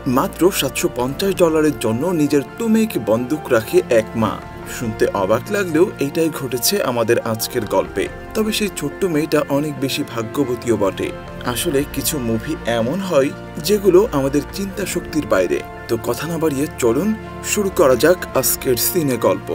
মাত্র $750 জন্য নিজের মেয়েকে বন্দুক রাখে এক মা। শুনতে অবাক লাগলেও এইটাই ঘটেছে আমাদের আজকের গল্পে। তবে সেই ছোট্ট মেয়েটা অনেক বেশি ভাগ্যবতীও বটে। আসলে কিছু মুভি এমন হয় যেগুলো আমাদের চিন্তা শক্তির বাইরে। তো কথা না বাড়িয়ে চলুন শুরু করা যাক আজকের সিনে গল্প।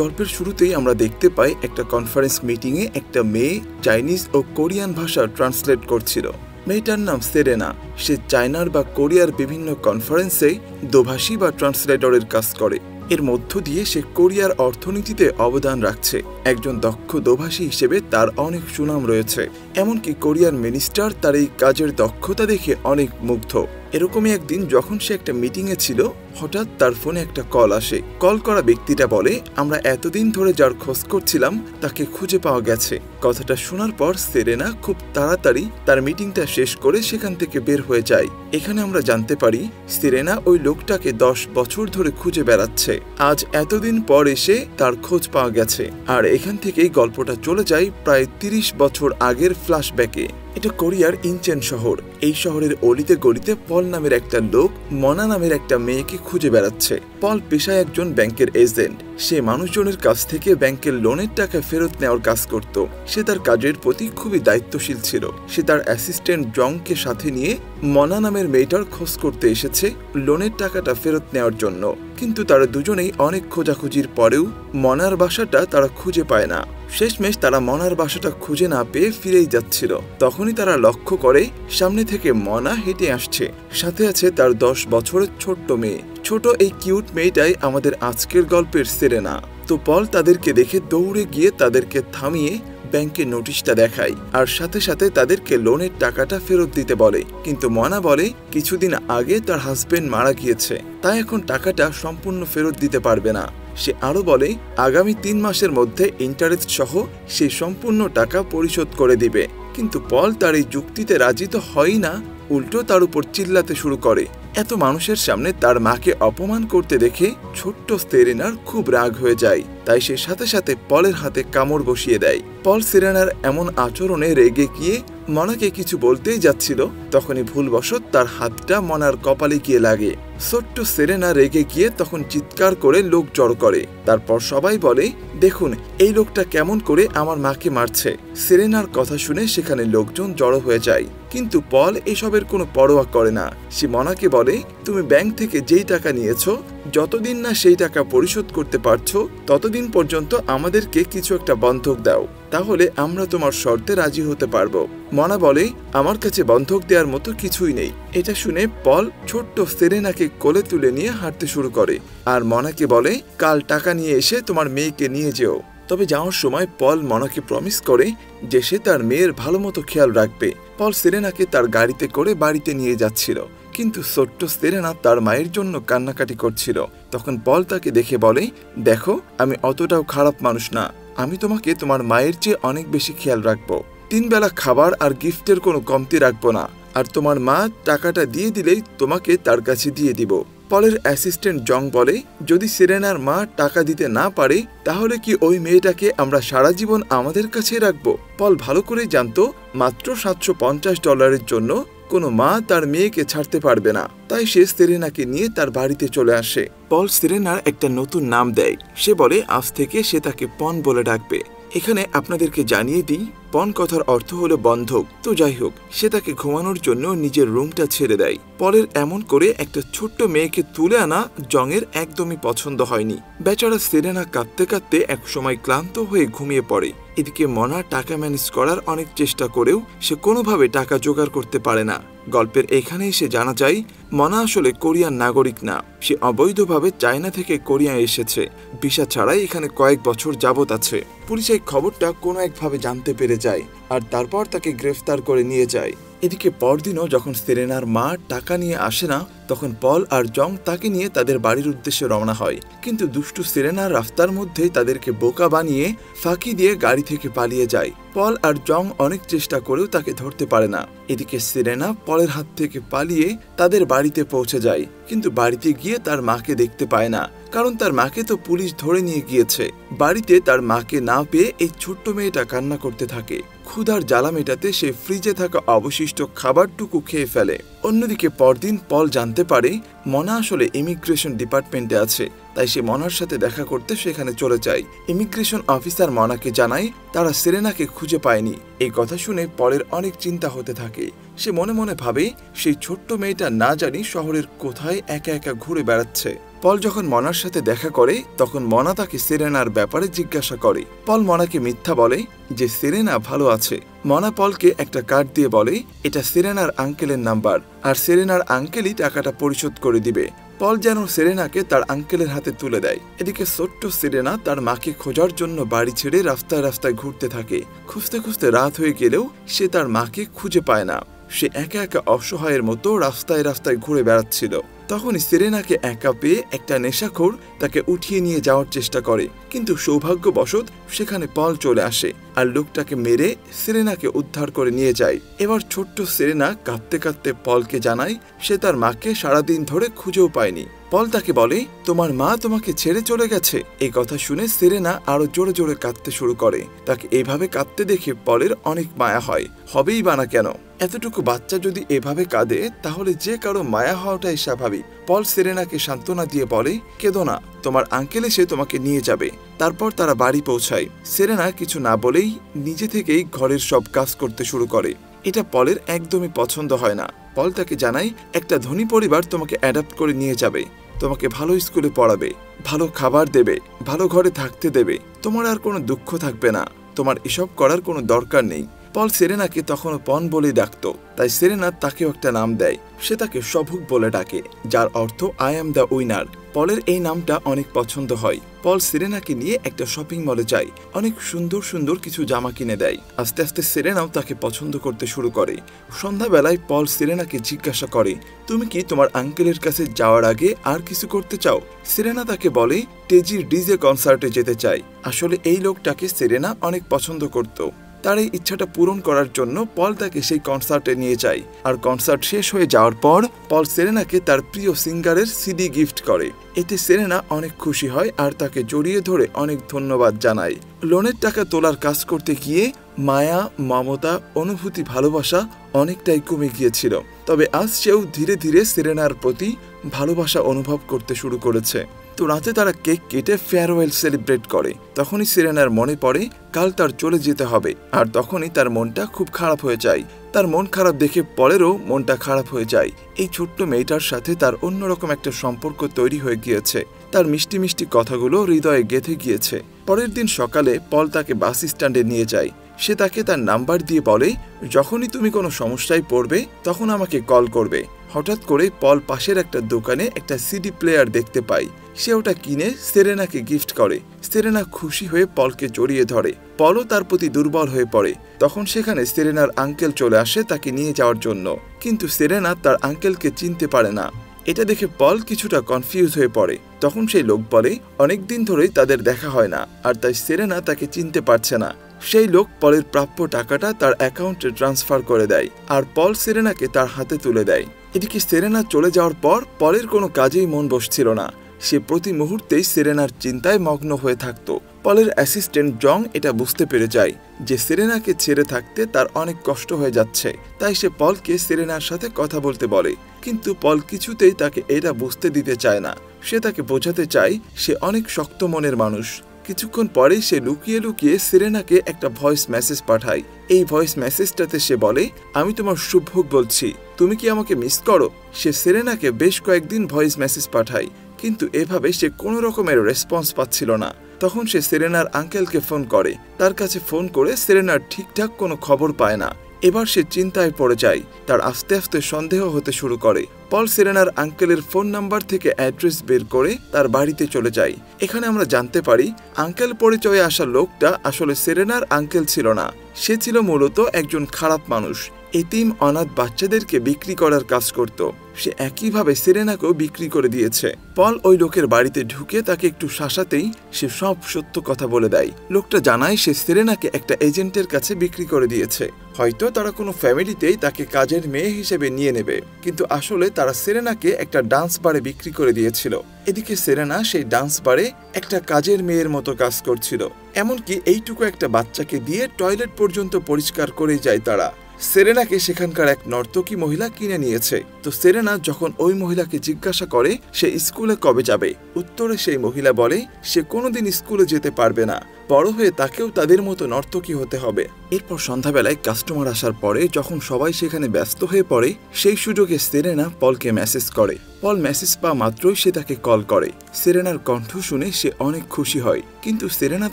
গল্পের শুরুতেই আমরা দেখতে পাই একটা কনফারেন্স মিটিংয়ে একটা মেয়ে চাইনিজ ও কোরিয়ান ভাষা ট্রান্সলেট করছিল। মেয়েটার নাম সেরেনা। সে চায়নার বা কোরিয়ার বিভিন্ন কনফারেন্সে দোভাষী বা ট্রান্সলেটরের কাজ করে। এর মধ্য দিয়ে সে কোরিয়ার অর্থনীতিতে অবদান রাখছে। একজন দক্ষ দোভাষী হিসেবে তার অনেক সুনাম রয়েছে। এমনকি কোরিয়ার মিনিস্টার তার এই কাজের দক্ষতা দেখে অনেক মুগ্ধ। এরকমই একদিন যখন সে একটা মিটিংয়ে ছিল, হঠাৎ তার ফোনে একটা কল আসে। কল করা ব্যক্তিটা বলে, আমরা এতদিন ধরে যার খোঁজ করছিলাম তাকে খুঁজে পাওয়া গেছে। কথাটা শোনার পর সেরেনা খুব তাড়াতাড়ি তার মিটিংটা শেষ করে সেখান থেকে বের হয়ে যায়। এখানে আমরা জানতে পারি সেরেনা ওই লোকটাকে 10 বছর ধরে খুঁজে বেড়াচ্ছে। আজ এতদিন পর এসে তার খোঁজ পাওয়া গেছে। আর এখান থেকেই গল্পটা চলে যায় প্রায় 30 বছর আগের ফ্ল্যাশব্যাকে। এটা কোরিয়ার ইনচেন শহর। এই শহরের অলিতে গলিতে পল নামের একটা লোক মনা নামের একটা মেয়েকে খুঁজে বেড়াচ্ছে। পল পেশায় একজন ব্যাংকের এজেন্ট। সে মানুষজনের কাছ থেকে ব্যাংকের লোনের টাকা ফেরত নেওয়ার কাজ করত। সে তার কাজের প্রতি খুবই দায়িত্বশীল ছিল। সে তার অ্যাসিস্ট্যান্ট জংকে সাথে নিয়ে মনা নামের মেয়েটার খোঁজ করতে এসেছে লোনের টাকাটা ফেরত নেওয়ার জন্য। কিন্তু তারা দুজনেই অনেক খোঁজাখুঁজির পরেও মনার বাসাটা তারা খুঁজে পায় না। শেষমেশ তারা মনার বাসাটা খুঁজে না পেয়ে ফিরেই যাচ্ছিল। তখনই তারা লক্ষ্য করে সামনে থেকে মনা হেঁটে আসছে। সাথে আছে তার 10 বছরের ছোট্ট মেয়ে। ছোট এই কিউট মেয়েটাই আমাদের আজকের গল্পের সেরেনা। তো পল তাদেরকে দেখে দৌড়ে গিয়ে তাদেরকে থামিয়ে ব্যাংকে নোটিশটা দেখায় আর সাথে সাথে তাদেরকে লোনের টাকাটা ফেরত দিতে বলে। কিন্তু মনা বলে কিছুদিন আগে তার হাজবেন্ড মারা গিয়েছে, তাই এখন টাকাটা সম্পূর্ণ ফেরত দিতে পারবে না। সে আরো বলে আগামী 3 মাসের মধ্যে ইন্টারেস্ট সহ সেই সম্পূর্ণ টাকা পরিশোধ করে দিবে। কিন্তু পল তার এই যুক্তিতে রাজি তো হয়ই না, উল্টো তার উপর চিল্লাতে শুরু করে। এত মানুষের সামনে তার মাকে অপমান করতে দেখে ছোট্ট সেরেনার খুব রাগ হয়ে যায়। তাই সে সাথে সাথে পলের হাতে কামড় বসিয়ে দেয়। পল সেরেনার এমন আচরণে রেগে গিয়ে মনাকে কিছু বলতেই যাচ্ছিল, তখনই ভুলবশত তার হাতটা মনার কপালে গিয়ে লাগে। ছোট্ট সেরেনা রেগে গিয়ে তখন চিৎকার করে লোক জড়ো করে। তারপর সবাই বলে, দেখুন এই লোকটা কেমন করে আমার মাকে মারছে। সেরেনার কথা শুনে সেখানে লোকজন জড়ো হয়ে যায়। কিন্তু পল এসবের কোনো পরোয়া করে না। সে মনাকে বলে, তুমি ব্যাংক থেকে যেই টাকা নিয়েছো, যতদিন না সেই টাকা পরিশোধ করতে পারছো ততদিন পর্যন্ত আমাদেরকে কিছু একটা বন্ধক দাও, তাহলে আমরা তোমার শর্তে রাজি হতে পারবো। মনা বলে, আমার কাছে বন্ধক দেওয়ার মতো কিছুই নেই। এটা শুনে পল ছোট্ট সেরেনাকে কোলে তুলে নিয়ে হাঁটতে শুরু করে আর মনাকে বলে, কাল টাকা নিয়ে এসে তোমার মেয়েকে নিয়ে যেও। তবে যাওয়ার সময় পল মনাকে প্রমিস করে যে সে তার মেয়ের ভালো মতো খেয়াল রাখবে। পল সেরেনাকে তার গাড়িতে করে বাড়িতে নিয়ে যাচ্ছিল, কিন্তু ছোট্ট সেরেনা তার মায়ের জন্য কান্নাকাটি করছিল। তখন পল তাকে দেখে বলে, দেখো আমি অতটাও খারাপ মানুষ না, আমি তোমাকে তোমার মায়ের চেয়ে অনেক বেশি খেয়াল রাখবো। 3 বেলা খাবার আর গিফটের কোনো কমতি রাখবো না, আর তোমার মা টাকাটা দিয়ে দিলেই তোমাকে তার কাছে দিয়ে দিব। পলের অ্যাসিস্ট্যান্ট জং বলে, যদি সেরেনার মা টাকা দিতে না পারে তাহলে কি ওই মেয়েটাকে আমরা সারা জীবন আমাদের কাছে রাখবো? পল ভালো করে জানতো মাত্র $750 জন্য কোনো মা তার মেয়েকে ছাড়তে পারবে না। তাই সে সেরেনাকে নিয়ে তার বাড়িতে চলে আসে। পল সেরেনার একটা নতুন নাম দেয়। সে বলে আজ থেকে সে তাকে পন বলে ডাকবে। এখানে আপনাদেরকে জানিয়ে দিই, পন কথার অর্থ হলো বন্ধক। তো যাই হোক, সে তাকে ঘুমানোর জন্য নিজের রুমটা ছেড়ে দেয়। পলের এমন করে একটা ছোট্ট মেয়েকে তুলে আনা জংয়ের একদমই পছন্দ হয়নি। বেচারা সেরেনা কাঁদতে কাঁদতে একসময় ক্লান্ত হয়ে ঘুমিয়ে পড়ে। এদিকে মনা টাকা ম্যানেজ করার অনেক চেষ্টা করেও সে কোনোভাবে টাকা জোগাড় করতে পারে না। গল্পের এখানে এসে জানা যায় মনা আসলে কোরিয়ান নাগরিক না, সে অবৈধভাবে চায়না থেকে কোরিয়া এসেছে। ভিসা ছাড়াই এখানে কয়েক বছর যাবত আছে। পুলিশ এই খবরটা কোনো একভাবে জানতে পেরে যায় আর তারপর তাকে গ্রেফতার করে নিয়ে যায়। এদিকে পরদিনও যখন সেরেনার মা টাকা নিয়ে আসে না, তখন পল আর জং তাকে নিয়ে তাদের বাড়ির উদ্দেশ্যে রওনা হয়। কিন্তু দুষ্টু সেরেনা রাস্তার মধ্যেই তাদেরকে বোকা বানিয়ে ফাঁকি দিয়ে গাড়ি থেকে পালিয়ে যায়। পল আর জং অনেক চেষ্টা করেও তাকে ধরতে পারে না। এদিকে সেরেনা পলের হাত থেকে পালিয়ে তাদের বাড়িতে পৌঁছে যায়, কিন্তু বাড়িতে গিয়ে তার মাকে দেখতে পায় না, কারণ তার মাকে তো পুলিশ ধরে নিয়ে গিয়েছে। বাড়িতে তার মাকে না পেয়ে এই ছোট্ট মেয়েটা কান্না করতে থাকে। ক্ষুধার জ্বালা মেটাতে সে ফ্রিজে থাকা অবশিষ্ট খাবারটুকু খেয়ে ফেলে। অন্যদিকে পরদিন পল জানতে পারে মনা আসলে ইমিগ্রেশন ডিপার্টমেন্টে আছে, তাই সে মনার সাথে দেখা করতে সেখানে চলে যায়। ইমিগ্রেশন অফিসার মনাকে জানায় তারা সেরেনাকে খুঁজে পায়নি। এই কথা শুনে পলের অনেক চিন্তা হতে থাকে। সে মনে মনে ভাবে সেই ছোট্ট মেয়েটা না জানি শহরের কোথায় একা একা ঘুরে বেড়াচ্ছে। পল যখন মনার সাথে দেখা করে তখন মনা তাকে সেরেনার ব্যাপারে জিজ্ঞাসা করে। পল মনাকে মিথ্যা বলে যে সেরেনা ভালো আছে। মনা পলকে একটা কার্ড দিয়ে বলে এটা সেরেনার আঙ্কেলের নাম্বার, আর সেরেনার আঙ্কেলই টাকাটা পরিশোধ করে দিবে। পল যেন সেরেনাকে তার আঙ্কেলের হাতে তুলে দেয়। এদিকে ছোট্ট সেরেনা তার মাকে খোঁজার জন্য বাড়ি ছেড়ে রাস্তায় রাস্তায় ঘুরতে থাকে। খুঁজতে খুঁজতে রাত হয়ে গেলেও সে তার মাকে খুঁজে পায় না। সে একা একা অসহায়ের মতো রাস্তায় রাস্তায় ঘুরে বেড়াচ্ছিল। তখনই সেরেনাকে একা পেয়ে একটা নেশাখোর তাকে উঠিয়ে নিয়ে যাওয়ার চেষ্টা করে, কিন্তু সৌভাগ্যবশত সেখানে পল চলে আসে আর লোকটাকে মেরে সেরেনাকে উদ্ধার করে নিয়ে যায়। এবার ছোট্ট সেরেনা কাঁদতে কাঁদতে পলকে জানায় সে তার মাকে সারাদিন ধরে খুঁজেও পায়নি। পল তাকে বলে তোমার মা তোমাকে ছেড়ে চলে গেছে। এই কথা শুনে সেরেনা আরো জোরে জোরে কাঁদতে শুরু করে। তাকে এইভাবে কাঁদতে দেখে পলের অনেক মায়া হয়, হবেই বা না কেন। এতটুকু বাচ্চা যদি এভাবে কাঁদে তাহলে যে কারো মায়া হওয়াটাই স্বাভাবিক। পল সেরেনাকে সান্ত্বনা দিয়ে বলে কেঁদো না, তোমার আঙ্কেল এসে তোমাকে নিয়ে যাবে। তারপর তারা বাড়ি পৌঁছায়। সেরেনা কিছু না বলেই নিজে থেকেই ঘরের সব কাজ করতে শুরু করে। এটা পলের একদমই পছন্দ হয় না। পল তাকে জানায় একটা ধনী পরিবার তোমাকে অ্যাডাপ্ট করে নিয়ে যাবে, তোমাকে ভালো স্কুলে পড়াবে, ভালো খাবার দেবে, ভালো ঘরে থাকতে দেবে, তোমার আর কোনো দুঃখ থাকবে না, তোমার এসব করার কোনো দরকার নেই। পল সেরেনাকে তখনও পন বলে ডাকত, তাই সেরেনা তাকেও একটা নাম দেয়। সে তাকে সভুক বলে ডাকে, যার অর্থ আই অ্যাম দ্য উইনার। পলের এই নামটা অনেক পছন্দ হয়। পল সেরেনাকে নিয়ে একটা শপিং মলে যায়, অনেক সুন্দর সুন্দর কিছু জামা কিনে দেয়। আস্তে আস্তে সেরেনাও তাকে পছন্দ করতে শুরু করে। সন্ধ্যাবেলায় পল সেরেনাকে জিজ্ঞাসা করে তুমি কি তোমার আঙ্কেলের কাছে যাওয়ার আগে আর কিছু করতে চাও? সেরেনা তাকে বলে টেজির ডিজে কনসার্টে যেতে চায়। আসলে এই লোকটাকে সেরেনা অনেক পছন্দ করত। তার এই ইচ্ছাটা পূরণ করার জন্য পল তাকে সেই কনসার্টে নিয়ে যায়। আর কনসার্ট শেষ হয়ে যাওয়ার পর পল সেরেনাকে তার প্রিয় সিঙ্গারের সিডি গিফট করে। এতে সেরেনা অনেক খুশি হয় আর তাকে জড়িয়ে ধরে অনেক ধন্যবাদ জানায়। লোনের টাকা তোলার কাজ করতে গিয়ে মায়া, মমতা, অনুভূতি, ভালোবাসা অনেকটাই কমে গিয়েছিল। তবে আজ সেও ধীরে ধীরে সেরেনার প্রতি ভালোবাসা অনুভব করতে শুরু করেছে। তো রাতে তারা কেক কেটে ফেয়ারওয়েল সেলিব্রেট করে। তখনই সেরেনার মনে পড়ে কাল তার চলে যেতে হবে, আর তখনই তার মনটা খুব খারাপ হয়ে যায়। তার মন খারাপ দেখে পলেরও মনটা খারাপ হয়ে যায়। এই ছোট্ট মেয়েটার সাথে তার অন্যরকম একটা সম্পর্ক তৈরি হয়ে গিয়েছে। তার মিষ্টি মিষ্টি কথাগুলো হৃদয়ে গেঁথে গিয়েছে। পরের দিন সকালে পল তাকে বাস স্ট্যান্ডে নিয়ে যায়। সে তাকে তার নাম্বার দিয়ে বলে যখনই তুমি কোনো সমস্যায় পড়বে তখন আমাকে কল করবে। হঠাৎ করে পল পাশের একটা দোকানে একটা সিডি প্লেয়ার দেখতে পায়। সে ওটা কিনে সেরেনাকে গিফট করে। সেরেনা খুশি হয়ে পলকে জড়িয়ে ধরে। পলও তার প্রতি দুর্বল হয়ে পড়ে। তখন সেখানে সেরেনার আঙ্কেল চলে আসে তাকে নিয়ে যাওয়ার জন্য, কিন্তু সেরেনা তার আঙ্কেলকে চিনতে পারে না। এটা দেখে পল কিছুটা কনফিউজ হয়ে পড়ে। তখন সেই লোক বলে অনেকদিন ধরেই তাদের দেখা হয় না, আর তাই সেরেনা তাকে চিনতে পারছে না। সেই লোক পলের প্রাপ্য টাকাটা তার অ্যাকাউন্টে ট্রান্সফার করে দেয়, আর পল সেরেনাকে তার হাতে তুলে দেয়। এদিকে সেরেনা চলে যাওয়ার পর পলের কোনো কাজেই মন বসছিল না। সে প্রতি মুহূর্তেই সেরেনার চিন্তায় মগ্ন হয়ে থাকত। পলের অ্যাসিস্ট্যান্ট জং এটা বুঝতে পেরে যায় যে সেরেনাকে ছেড়ে থাকতে তার অনেক কষ্ট হয়ে যাচ্ছে, তাই সে পলকে সেরেনার সাথে কথা বলতে বলে। কিন্তু পল কিছুতেই তাকে এটা বুঝতে দিতে চায় না। সে তাকে বোঝাতে চায় সে অনেক শক্ত মনের মানুষ। কিছুক্ষণ পরেই সে লুকিয়ে লুকিয়ে সেরেনাকে একটা ভয়েস মেসেজ পাঠায়। এই ভয়েস মেসেজটাতে সে বলে আমি তোমার শুভভোগ বলছি, তুমি কি আমাকে মিস করো? সে সেরেনাকে বেশ কয়েকদিন ভয়েস মেসেজ পাঠায়, কিন্তু এভাবে সে কোনো রকমের রেসপন্স পাচ্ছিল না। তখন সে সেরেনার আঙ্কেলকে ফোন করে। তার কাছে ফোন করে সেরেনার ঠিকঠাক কোনো খবর পায় না। এবার সে চিন্তায় পড়ে যায়। তার আস্তে আস্তে সন্দেহ হতে শুরু করে। পল সেরেনার আঙ্কেলের ফোন নাম্বার থেকে অ্যাড্রেস বের করে তার বাড়িতে চলে যায়। এখানে আমরা জানতে পারি আঙ্কেল পরিচয়ে আসা লোকটা আসলে সেরেনার আঙ্কেল ছিল না। সে ছিল মূলত একজন খারাপ মানুষ। এতিম অনাথ বাচ্চাদেরকে বিক্রি করার কাজ করত। সে একইভাবে সেরেনাকেও বিক্রি করে দিয়েছে। পল ওই লোকের বাড়িতে ঢুকে তাকে একটু শাসাতেই সে সব সত্য কথা বলে দেয়। লোকটা জানায় সে সেরেনাকে একটা এজেন্টের কাছে বিক্রি করে দিয়েছে। হয়তো তারা কোনো ফ্যামিলিতেই তাকে কাজের মেয়ে হিসেবে নিয়ে নেবে, কিন্তু আসলে তারা সেরেনাকে একটা ডান্স বারে বিক্রি করে দিয়েছিল। এদিকে সেরেনা সেই ডান্স বারে একটা কাজের মেয়ের মতো কাজ করছিল। এমনকি এইটুকু একটা বাচ্চাকে দিয়ে টয়লেট পর্যন্ত পরিষ্কার করে যায় তারা। সেরেনাকে সেখানকার এক নর্তকী মহিলা কিনে নিয়েছে। তো সেরেনা যখন ওই মহিলাকে জিজ্ঞাসা করে সে স্কুলে কবে যাবে, উত্তরে সেই মহিলা বলে সে কোনোদিন স্কুলে যেতে পারবে না, বড় হয়ে তাকেও তাদের মতো নর্তকী হতে হবে। এরপর সন্ধ্যাবেলায় কাস্টমার আসার পরে যখন সবাই সেখানে ব্যস্ত হয়ে পড়ে, সেই সুযোগে সেরেনা পলকে মেসেজ করে। পল মেসেজ পাওয়া মাত্রই সে তাকে কল করে। সেরেনার কণ্ঠ শুনে সে অনেক খুশি হয়, কিন্তু সেরেনা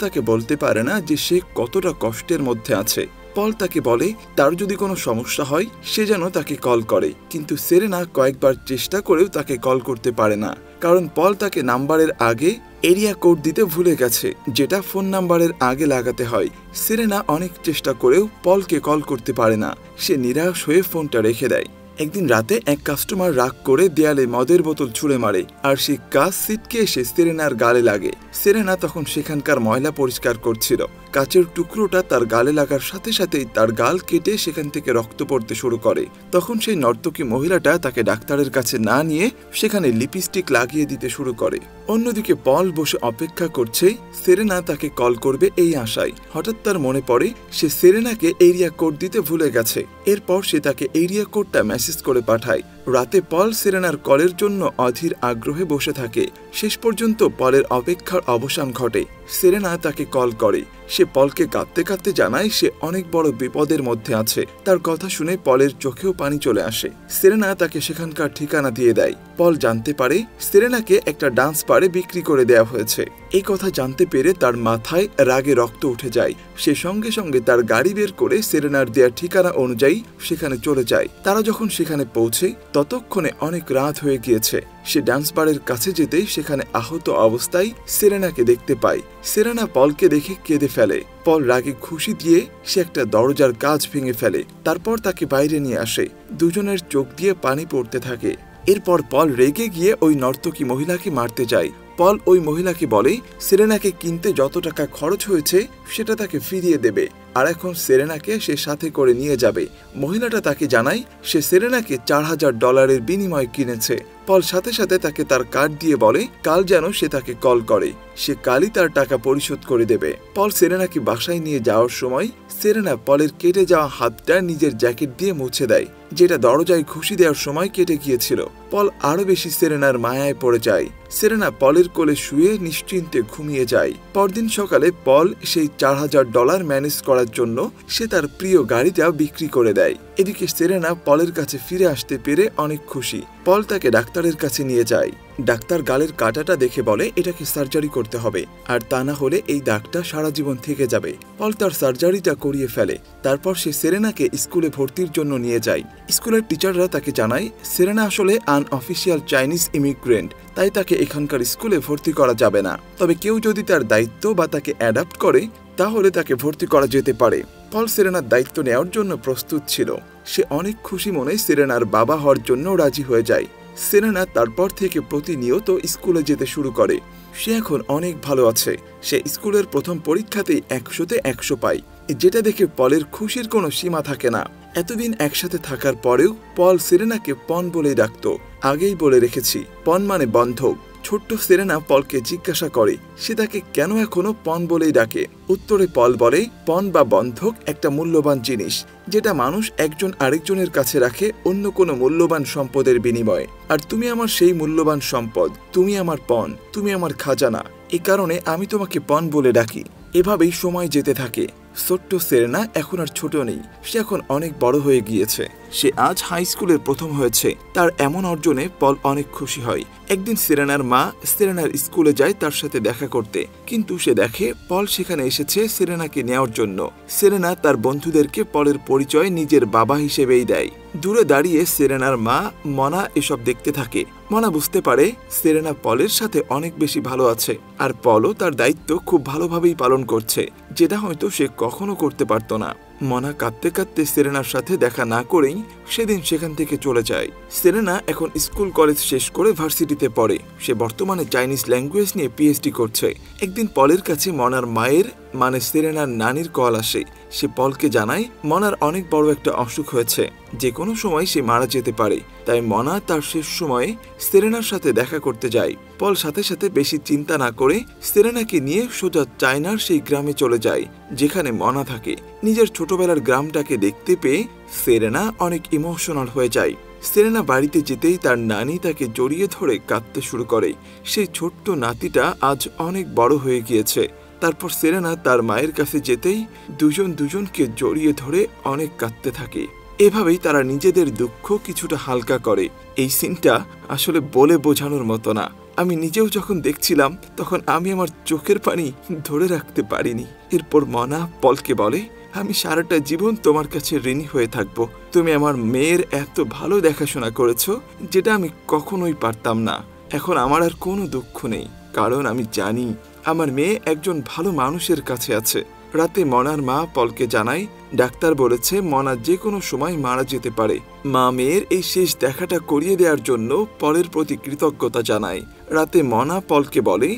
তাকে বলতে পারে না যে সে কতটা কষ্টের মধ্যে আছে। পল তাকে বলে তার যদি কোনো সমস্যা হয় সে যেন তাকে কল করে, কিন্তু সেরেনা কয়েকবার চেষ্টা করেও তাকে কল করতে পারে না, কারণ পল তাকে নাম্বারের আগে এরিয়া কোড দিতে ভুলে গেছে, যেটা ফোন নাম্বারের আগে লাগাতে হয়। সেরেনা অনেক চেষ্টা করেও পলকে কল করতে পারে না। সে নিরাশ হয়ে ফোনটা রেখে দেয়। একদিন রাতে এক কাস্টমার রাগ করে দেয়ালে মদের বোতল ছুঁড়ে মারে, আর সেই কাঁচ ছিটকে এসে সেরেনার গালে লাগে। সেরেনা তখন সেখানকার ময়লা পরিষ্কার করছিল। কাচের টুকরোটা তার গালে লাগার সাথে সাথেই তার গাল কেটে সেখান থেকে রক্ত পড়তে শুরু করে। তখন সেই নর্তকী মহিলাটা তাকে ডাক্তারের কাছে না নিয়ে সেখানে লিপস্টিক লাগিয়ে দিতে শুরু করে। অন্যদিকে পল বসে অপেক্ষা করছে সেরেনা তাকে কল করবে এই আশায়। হঠাৎ তার মনে পড়ে সে সেরেনাকে এরিয়া কোড দিতে ভুলে গেছে। এরপর সে তাকে এরিয়া কোডটা মেসেজ করে পাঠায়। রাতে পল সেরেনার কলের জন্য অধীর আগ্রহে বসে থাকে। শেষ পর্যন্ত পলের অপেক্ষার অবসান ঘটে। সেরেনা তাকে কল করে। সে পলকে কাঁদতে কাঁদতে জানায় সে অনেক বড় বিপদের মধ্যে আছে। তার কথা শুনে পলের চোখেও পানি চলে আসে। সেরেনা তাকে সেখানকার ঠিকানা দিয়ে দেয়। পল জানতে পারে সেরেনাকে একটা ডান্স বারে বিক্রি করে দেওয়া হয়েছে। এই কথা জানতে পেরে তার মাথায় রাগে রক্ত উঠে যায়। সে সঙ্গে সঙ্গে তার গাড়ি বের করে সেরেনার দেওয়া ঠিকানা অনুযায়ী সেখানে চলে যায়। তারা যখন সেখানে পৌঁছে ততক্ষণে অনেক রাত হয়ে গিয়েছে। সে ডান্স বারের কাছে যেতেই সেখানে আহত অবস্থায় সেরেনাকে দেখতে পায়। সেরেনা পলকে দেখে কেঁদে ফেলে। পল রাগে খুশি দিয়ে সে একটা দরজার কাঁচ ভেঙে ফেলে। তারপর তাকে বাইরে নিয়ে আসে। দুজনের চোখ দিয়ে পানি পড়তে থাকে। এরপর পল রেগে গিয়ে ওই নর্তকী মহিলাকে মারতে যায়। পল ওই মহিলাকে বলে সেরেনাকে কিনতে যত টাকা খরচ হয়েছে সেটা তাকে ফিরিয়ে দেবে, আর এখন সেরেনাকে সে সাথে করে নিয়ে যাবে। মহিলাটা তাকে জানায় সে সেরেনাকে $4000 বিনিময়ে কিনেছে। পল সাথে সাথে তাকে তার কার্ড দিয়ে বলে কাল যেন সে তাকে কল করে, সে কালই তার টাকা পরিশোধ করে দেবে। পল সেরেনাকে বাসায় নিয়ে যাওয়ার সময় সেরেনা পলের কেটে যাওয়া হাতটা নিজের জ্যাকেট দিয়ে মুছে দেয়, যেটা দরজায় ঘুষি দেওয়ার সময় কেটে গিয়েছিল। পল আরো বেশি সেরেনার মায়ায় পড়ে যায়। সেরেনা পলের কোলে শুয়ে নিশ্চিন্তে ঘুমিয়ে যায়। পরদিন সকালে পল সেই $4000 ম্যানেজ করার জন্য সে তার প্রিয় গাড়িটা বিক্রি করে দেয়। এদিকে সেরেনা পলের কাছে ফিরে আসতে পেরে অনেক খুশি। পল তাকে ডাক্তারের কাছে নিয়ে যায়। ডাক্তার গালের কাঁটাটা দেখে বলে এটাকে সার্জারি করতে হবে, আর তা না হলে এই দাগটা সারা জীবন থেকে যাবে। পল তার সার্জারিটা করিয়ে ফেলে। তারপর সে সেরেনাকে স্কুলে ভর্তির জন্য নিয়ে যায়। স্কুলের টিচাররা তাকে জানায় সেরেনা আসলে আনঅফিসিয়াল চাইনিজ ইমিগ্রেন্ট, তাই তাকে এখানকার স্কুলে ভর্তি করা যাবে না। তবে কেউ যদি তার দায়িত্ব বা তাকে অ্যাডাপ্ট করে তাহলে তাকে ভর্তি করা যেতে পারে। পল সেরেনার দায়িত্ব নেওয়ার জন্য প্রস্তুত ছিল। সে অনেক খুশি মনে সেরেনার বাবা হওয়ার জন্য রাজি হয়ে যায়। সেরেনা তারপর থেকে প্রতিনিয়ত স্কুলে যেতে শুরু করে। সে এখন অনেক ভালো আছে। সে স্কুলের প্রথম পরীক্ষাতেই 100-তে 100 পায়, যেটা দেখে পলের খুশির কোনো সীমা থাকে না। এতদিন একসাথে থাকার পরেও পল সেরেনাকে পন বলেই ডাকত। আগেই বলে রেখেছি, পন মানে বন্ধক। ছোট্ট সেরেনা পলকে জিজ্ঞাসা করে সে তাকে কেন এখনো পন বলেই ডাকে। উত্তরে পল বলে পন বা বন্ধক একটা মূল্যবান জিনিস, যেটা মানুষ একজন আরেকজনের কাছে রাখে অন্য কোনো মূল্যবান সম্পদের বিনিময়ে। আর তুমি আমার সেই মূল্যবান সম্পদ, তুমি আমার পন, তুমি আমার খাজানা। এ কারণে আমি তোমাকে পন বলে ডাকি। এভাবেই সময় যেতে থাকে। ছোট্ট সেরেনা এখন আর ছোট নেই, সে এখন অনেক বড় হয়ে গিয়েছে। সে আজ হাই স্কুলের প্রথম হয়েছে। তার এমন অর্জনে পল অনেক খুশি হয়। একদিন সেরেনার মা সেরেনার স্কুলে যায় তার সাথে দেখা করতে, কিন্তু সে দেখে পল সেখানে এসেছে সেরেনাকে নেওয়ার জন্য। সেরেনা তার বন্ধুদেরকে পলের পরিচয় নিজের বাবা হিসেবেই দেয়। দূরে দাঁড়িয়ে সেরেনার মা মনা এসব দেখতে থাকে। মনা বুঝতে পারে সেরেনা পলের সাথে অনেক বেশি ভালো আছে, আর পলও তার দায়িত্ব খুব ভালোভাবেই পালন করছে, যেটা হয়তো সে কখনো করতে পারত না। মনা কাঁদতে কাঁদতে সেরেনার সাথে দেখা না করেই সেদিন সেখান থেকে চলে যায়। সেরেনা এখন স্কুল কলেজ শেষ করে ভার্সিটিতে পড়ে। সে বর্তমানে চাইনিজ ল্যাঙ্গুয়েজ নিয়ে পিএইচডি করছে। একদিন পলের কাছে মনার মায়ের মানে সেরেনার নানির কল আসে। সে পলকে জানায় মনার অনেক বড় একটা অসুখ হয়েছে, যে কোনো সময় সে মারা যেতে পারে। তাই মনা তার শেষ সময়ে সেরেনার সাথে দেখা করতে যায়। পল সাথে সাথে বেশি চিন্তা না করে সেরেনাকে নিয়ে সোজা চায়নার সেই গ্রামে চলে যায় যেখানে মনা থাকে। নিজের ছোটবেলার গ্রামটাকে দেখতে পেয়ে সেরেনা অনেক ইমোশনাল হয়ে যায়। সেরেনা বাড়িতে যেতেই তার নানি তাকে জড়িয়ে ধরে কাঁদতে শুরু করে। সেই ছোট্ট নাতিটা আজ অনেক বড় হয়ে গিয়েছে। তারপর সেরেনা তার মায়ের কাছে যেতেই দুজন দুজনকে জড়িয়ে ধরে অনেক কাঁদতে থাকে। এভাবেই তারা নিজেদের দুঃখ কিছুটা হালকা করে। এই সিনটা আসলে বলে বোঝানোর মতো না। আমি নিজেও যখন দেখছিলাম তখন আমি আমার চোখের পানি ধরে রাখতে পারিনি। এরপর মনা পলকে বলে, আমি সারাটা জীবন তোমার কাছে ঋণী হয়ে থাকবো। তুমি আমার মেয়ের এত ভালো দেখাশোনা করেছো যেটা আমি কখনোই পারতাম না। এখন আমার আর কোনো দুঃখ নেই, কারণ আমি জানি আমার মেয়ে একজন ভালো মানুষের কাছে আছে। রাতে মনার মা পলকে জানায় ডাক্তার বলেছে মনা যে কোনো সময় মারা যেতে পারে। মা মেয়ের এই শেষ দেখাটা করিয়ে দেওয়ার জন্য পলের প্রতি কৃতজ্ঞতা জানায়। রাতে মনা পলকে বলে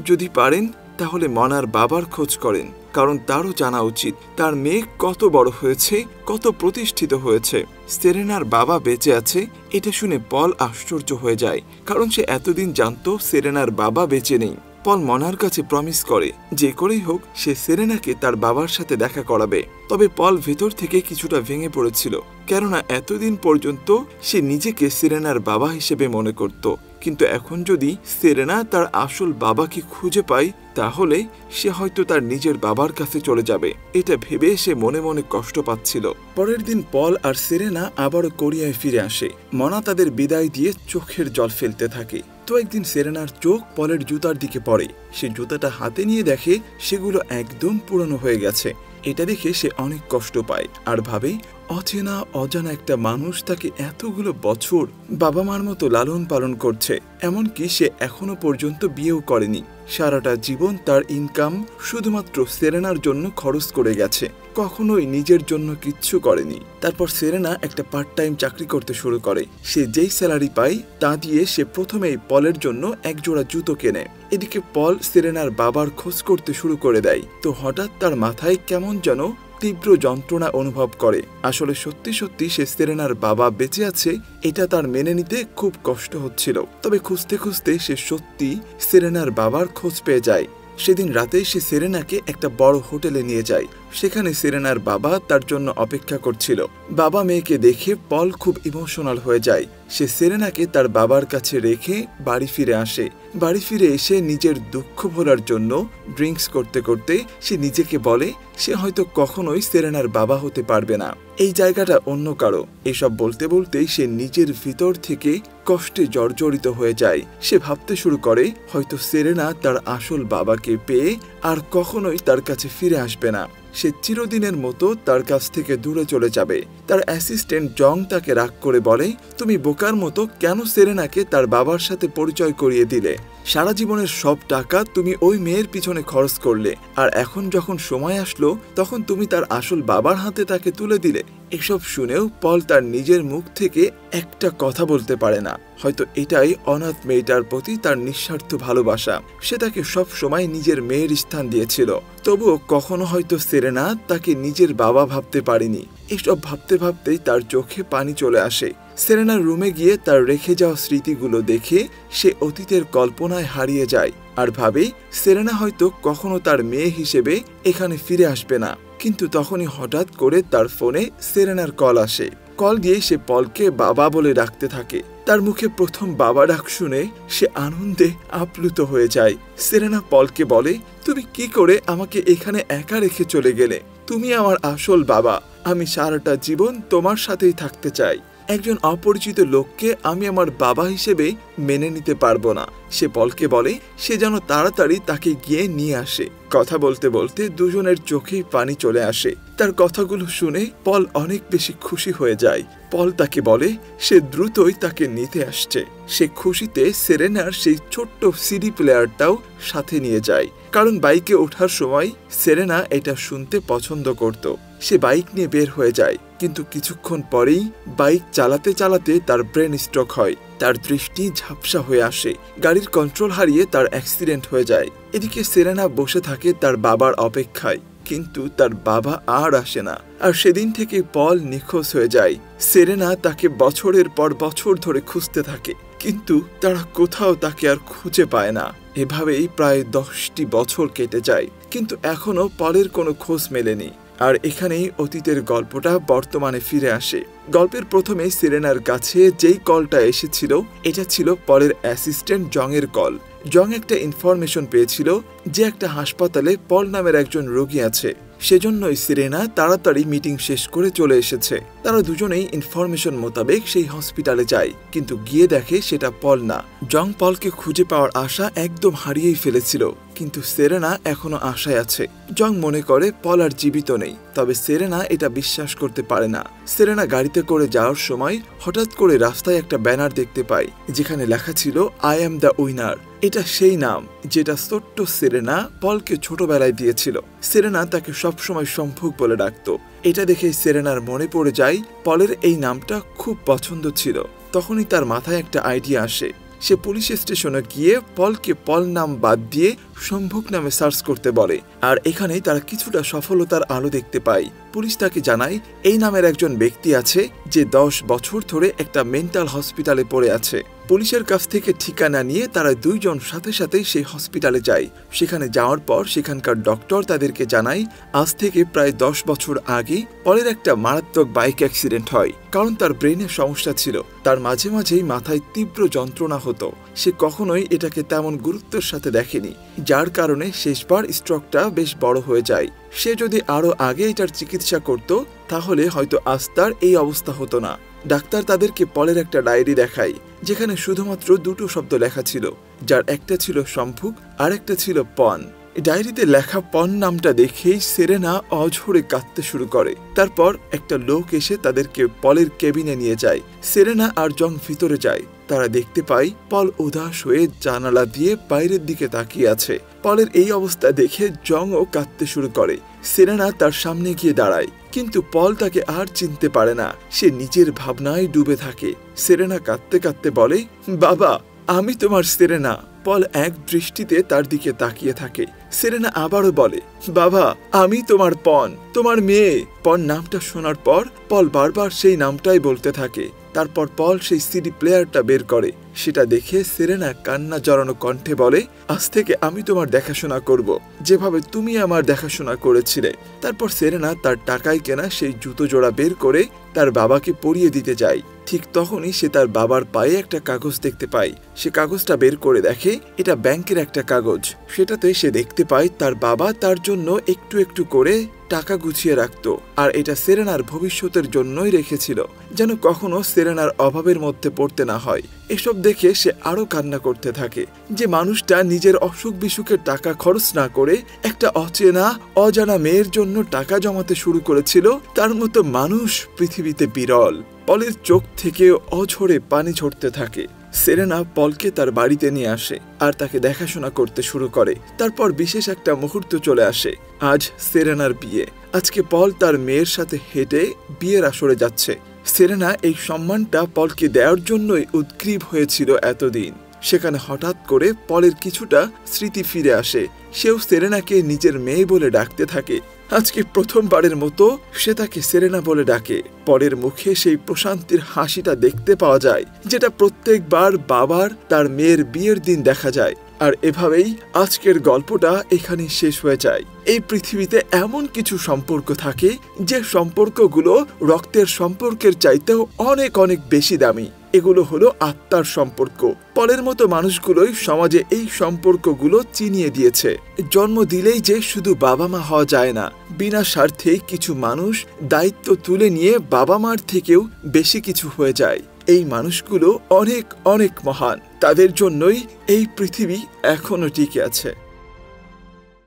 যদি পারেন তাহলে মনার বাবার খোঁজ করেন, কারণ তারও জানা উচিত তার মেয়ে কত বড় হয়েছে, কত প্রতিষ্ঠিত হয়েছে। সেরেনার বাবা বেঁচে আছে এটা শুনে পল আশ্চর্য হয়ে যায়, কারণ সে এতদিন জানতো সেরেনার বাবা বেঁচে নেই। পল মনার কাছে প্রমিস করে যে করেই হোক সে সেরেনাকে তার বাবার সাথে দেখা করাবে। তবে পল ভেতর থেকে কিছুটা ভেঙে পড়েছিল, কেননা এতদিন পর্যন্ত সে নিজেকে সেরেনার বাবা হিসেবে মনে করত। কিন্তু এখন যদি সেরেনা তার আসল বাবাকে খুঁজে পায় তাহলে সে হয়তো তার নিজের বাবার কাছে চলে যাবে। এটা ভেবে সে মনে মনে কষ্ট পাচ্ছিল। পরের দিন পল আর সেরেনা আবারও কোরিয়ায় ফিরে আসে। মনা তাদের বিদায় দিয়ে চোখের জল ফেলতে থাকে। তো একদিন সেরেনার চোখ পলের জুতার দিকে পড়ে। সে জুতাটা হাতে নিয়ে দেখে সেগুলো একদম পুরনো হয়ে গেছে। এটা দেখে সে অনেক কষ্ট পায় আর ভাবে অচেনা অজানা একটা মানুষ তাকে এতগুলো বছর বাবা মার মতো লালন পালন করছে, এমনকি সে এখনো পর্যন্ত বিয়েও করেনি। সারাটা জীবন তার ইনকাম শুধুমাত্র সেরেনার জন্য খরচ করে গেছে, কখনোই নিজের জন্য কিচ্ছু করেনি। তারপর সেরেনা একটা পার্ট টাইম চাকরি করতে শুরু করে। সে যেই স্যালারি পায় তা দিয়ে সে প্রথমেই পলের জন্য এক জোড়া জুতো কেনে। এদিকে পল সেরেনার বাবার খোঁজ করতে শুরু করে দেয়। তো হঠাৎ তার মাথায় কেমন যেন তীব্র যন্ত্রণা অনুভব করে। আসলে সত্যি সত্যি সে সেরেনার বাবা বেঁচে আছে এটা তার মেনে নিতে খুব কষ্ট হচ্ছিল। তবে খুঁজতে খুঁজতে সে সত্যি সেরেনার বাবার খোঁজ পেয়ে যায়। সেদিন রাতেই সে সেরেনাকে একটা বড় হোটেলে নিয়ে যায়। সেখানে সেরেনার বাবা তার জন্য অপেক্ষা করছিল। বাবা মেয়েকে দেখে পল খুব ইমোশনাল হয়ে যায়। সে সেরেনাকে তার বাবার কাছে রেখে বাড়ি ফিরে আসে। বাড়ি ফিরে এসে নিজের দুঃখ ভোলার জন্য ড্রিঙ্কস করতে করতে সে নিজেকে বলে সে হয়তো কখনোই সেরেনার বাবা হতে পারবে না, এই জায়গাটা অন্য কারো। এসব বলতে বলতেই সে নিজের ভিতর থেকে কষ্টে জর্জরিত হয়ে যায়। সে ভাবতে শুরু করে হয়তো সেরেনা তার আসল বাবাকে পেয়ে আর কখনোই তার কাছে ফিরে আসবে না। সে চিরদিনের মতো তার কাছ থেকে দূরে চলে যাবে। তার অ্যাসিস্ট্যান্ট জং তাকে রাগ করে বলে তুমি বোকার মতো কেন সেরেনাকে তার বাবার সাথে পরিচয় করিয়ে দিলে? সারা জীবনের সব টাকা তুমি ওই মেয়ের পিছনে খরচ করলে, আর এখন যখন সময় আসলো তখন তুমি তার আসল বাবার হাতে তাকে তুলে দিলে। এসব শুনেও পল তার নিজের মুখ থেকে একটা কথা বলতে পারে না। হয়তো এটাই অনাথ মেয়েটার প্রতি তার নিঃস্বার্থ ভালোবাসা। সে তাকে সব সময় নিজের মেয়ের স্থান দিয়েছিল, তবুও কখনো হয়তো সেরেনা তাকে নিজের বাবা ভাবতে পারেনি। এসব ভাবতে ভাবতেই তার চোখে পানি চলে আসে। সেরেনার রুমে গিয়ে তার রেখে যাওয়া স্মৃতিগুলো দেখে সে অতীতের কল্পনায় হারিয়ে যায় আর ভাবে সেরেনা হয়তো কখনো তার মেয়ে হিসেবে এখানে ফিরে আসবে না। কিন্তু তখনই হঠাৎ করে তার ফোনে সেরেনার কল আসে। কল দিয়ে সে পলকে বাবা বলে ডাকতে থাকে। তার মুখে প্রথম বাবা ডাক শুনে সে আনন্দে আপ্লুত হয়ে যায়। সেরেনা পলকে বলে তুমি কি করে আমাকে এখানে একা রেখে চলে গেলে? তুমি আমার আসল বাবা, আমি সারাটা জীবন তোমার সাথেই থাকতে চাই। একজন অপরিচিত লোককে আমি আমার বাবা হিসেবে মেনে নিতে পারবো না। সে পলকে বলে সে যেন তাড়াতাড়ি তাকে গিয়ে নিয়ে আসে। কথা বলতে বলতে দুজনের চোখেই পানি চলে আসে। তার কথাগুলো শুনে পল অনেক বেশি খুশি হয়ে যায়। পল তাকে বলে সে দ্রুতই তাকে নিতে আসছে। সে খুশিতে সেরেনার সেই ছোট্ট সিডি প্লেয়ারটাও সাথে নিয়ে যায়, কারণ বাইকে ওঠার সময় সেরেনা এটা শুনতে পছন্দ করত। সে বাইক নিয়ে বের হয়ে যায়, কিন্তু কিছুক্ষণ পরেই বাইক চালাতে চালাতে তার ব্রেন স্ট্রোক হয়। তার দৃষ্টি ঝাপসা হয়ে আসে, গাড়ির কন্ট্রোল হারিয়ে তার অ্যাক্সিডেন্ট হয়ে যায়। এদিকে সেরেনা বসে থাকে তার বাবার অপেক্ষায়, কিন্তু তার বাবা আর আসে না। আর সেদিন থেকে পল নিখোঁজ হয়ে যায়। সেরেনা তাকে বছরের পর বছর ধরে খুঁজতে থাকে, কিন্তু তারা কোথাও তাকে আর খুঁজে পায় না। এভাবেই প্রায় 10টি বছর কেটে যায়, কিন্তু এখনো পলের কোনো খোঁজ মেলেনি। আর এখানেই অতীতের গল্পটা বর্তমানে ফিরে আসে। গল্পের প্রথমে সেরেনার কাছে যেই কলটা এসেছিল, এটা ছিল পলের অ্যাসিস্ট্যান্ট জংয়ের কল। জং একটা ইনফরমেশন পেয়েছিল যে একটা হাসপাতালে পল নামের একজন রোগী আছে। সেজন্যই সেরেনা তাড়াতাড়ি মিটিং শেষ করে চলে এসেছে। তারা দুজনেই ইনফরমেশন মোতাবেক সেই হসপিটালে যায়, কিন্তু গিয়ে দেখে সেটা পল না। জং পলকে খুঁজে পাওয়ার আশা একদম হারিয়েই ফেলেছিল, কিন্তু সেরেনা এখনো আশায় আছে। জং মনে করে পল আর জীবিত নেই, তবে সেরেনা এটা বিশ্বাস করতে পারে না। সেরেনা গাড়িতে করে যাওয়ার সময় হঠাৎ করে রাস্তায় একটা ব্যানার দেখতে পায়, যেখানে লেখা ছিল আই অ্যাম দ্য উইনার। এটা সেই নাম যেটা ছোট্ট সেরেনা পলকে ছোটবেলায় দিয়েছিল। সেরেনা তাকে সবসময় সম্ভুক বলে ডাকত। এটা দেখে সেরেনার মনে পড়ে যায় পলের এই নামটা খুব পছন্দ ছিল। তখনই তার মাথায় একটা আইডিয়া আসে। সে পুলিশ স্টেশনে গিয়ে পলকে পল নাম বাদ দিয়ে সম্ভুক নামে সার্চ করতে বলে। আর এখানেই তারা কিছুটা সফলতার আলো দেখতে পায়। পুলিশ তাকে জানায় এই নামের একজন ব্যক্তি আছে যে 10 বছর ধরে একটা মেন্টাল হসপিটালে পড়ে আছে। পুলিশের কাছ থেকে ঠিকানা নিয়ে তারা দুইজন সাথে সাথে সেই হসপিটালে যায়। সেখানে যাওয়ার পর সেখানকার ডক্টর তাদেরকে জানায় আজ থেকে প্রায় 10 বছর আগে পলের একটা মারাত্মক বাইক অ্যাক্সিডেন্ট হয়। কারণ তার ব্রেনের সমস্যা ছিল, তার মাঝে মাঝেই মাথায় তীব্র যন্ত্রণা হতো। সে কখনোই এটাকে তেমন গুরুত্বের সাথে দেখেনি, যার কারণে শেষবার স্ট্রোকটা বেশ বড় হয়ে যায়। সে যদি আরো আগে এটার চিকিৎসা করত, তাহলে হয়তো আজ তার এই অবস্থা হতো না। ডাক্তার তাদেরকে পলের একটা ডায়েরি দেখায়, যেখানে শুধুমাত্র 2টো শব্দ লেখা ছিল, যার একটা ছিল সম্ভুক আর একটা ছিল পন। ডায়েরিতে লেখা পন নামটা দেখেই সেরেনা অঝরে কাঁদতে শুরু করে। তারপর একটা লোক এসে তাদেরকে পলের কেবিনে নিয়ে যায়। সেরেনা আর জং ভিতরে যায়। তারা দেখতে পায় পল উদাস হয়ে জানালা দিয়ে বাইরের দিকে তাকিয়ে আছে। পলের এই অবস্থা দেখে জংও কাঁদতে শুরু করে। সেরেনা তার সামনে গিয়ে দাঁড়ায়, কিন্তু পল তাকে আর চিনতে পারে না। সে নিজের ভাবনায় ডুবে থাকে। সেরেনা কাঁদতে কাঁদতে বলে, বাবা, আমি তোমার সেরেনা। পল এক দৃষ্টিতে তার দিকে তাকিয়ে থাকে। সেরেনা আবারও বলে, বাবা, আমি তোমার পন, তোমার মেয়ে। পন নামটা শোনার পর পল বারবার সেই নামটাই বলতে থাকে। তারপর পল সেই সিডি প্লেয়ারটা বের করে। সেটা দেখে সেরেনা কান্না জড়ানো কণ্ঠে বলে, আজ থেকে আমি তোমার দেখাশোনা করব, যেভাবে তুমি আমার দেখাশোনা করেছিলে। তারপর সেরেনা তার টাকায় কেনা সেই জুতো জোড়া বের করে তার বাবাকে পরিয়ে দিতে যায়। ঠিক তখনই সে তার বাবার পায়ে একটা কাগজ দেখতে পায়। সে কাগজটা বের করে দেখে এটা ব্যাংকের একটা কাগজ। সেটাতে সে দেখতে পায় তার বাবা তার জন্য একটু একটু করে টাকা গুছিয়ে রাখতো, আর এটা সেরেনার ভবিষ্যতের জন্যই রেখেছিল, যেন কখনো সেরেনার অভাবের মধ্যে পড়তে না হয়। এসব দেখে সে আরো কান্না করতে থাকে। যে মানুষটা নিজের অসুখ বিসুখের টাকা খরচ না করে একটা অচেনা অজানা মেয়ের জন্য টাকা জমাতে শুরু করেছিল, তার মতো মানুষ পৃথিবীতে বিরল। পলের চোখ থেকে অঝরে পানি ঝরতে থাকে। সেরেনা পলকে তার বাড়িতে নিয়ে আসে আর তাকে দেখাশোনা করতে শুরু করে। তারপর বিশেষ একটা মুহূর্ত চলে আসে। আজ সেরেনার বিয়ে। আজকে পল তার মেয়ের সাথে হেঁটে বিয়ের আসরে যাচ্ছে। সেরেনা এই সম্মানটা পলকে দেওয়ার জন্যই উদ্গ্রীব হয়েছিল এতদিন। সেখানে হঠাৎ করে পলের কিছুটা স্মৃতি ফিরে আসে। সেও সেরেনাকে নিজের মেয়ে বলে ডাকতে থাকে। আজকে প্রথমবারের মতো সে তাকে সেরেনা বলে ডাকে। পলের মুখে সেই প্রশান্তির হাসিটা দেখতে পাওয়া যায়, যেটা প্রত্যেকবার বাবার তার মেয়ের বিয়ের দিন দেখা যায়। আর এভাবেই আজকের গল্পটা এখানেই শেষ হয়ে যায়। এই পৃথিবীতে এমন কিছু সম্পর্ক থাকে যে সম্পর্কগুলো রক্তের সম্পর্কের চাইতেও অনেক অনেক বেশি দামি। এগুলো হলো আত্মার সম্পর্ক। পলের মতো মানুষগুলোই সমাজে এই সম্পর্কগুলো চিনিয়ে দিয়েছে। জন্ম দিলেই যে শুধু বাবা মা হওয়া যায় না, বিনা স্বার্থে কিছু মানুষ দায়িত্ব তুলে নিয়ে বাবা মার থেকেও বেশি কিছু হয়ে যায়। এই মানুষগুলো অনেক অনেক মহান। তাদের জন্যই এই পৃথিবী এখনো টিকে আছে।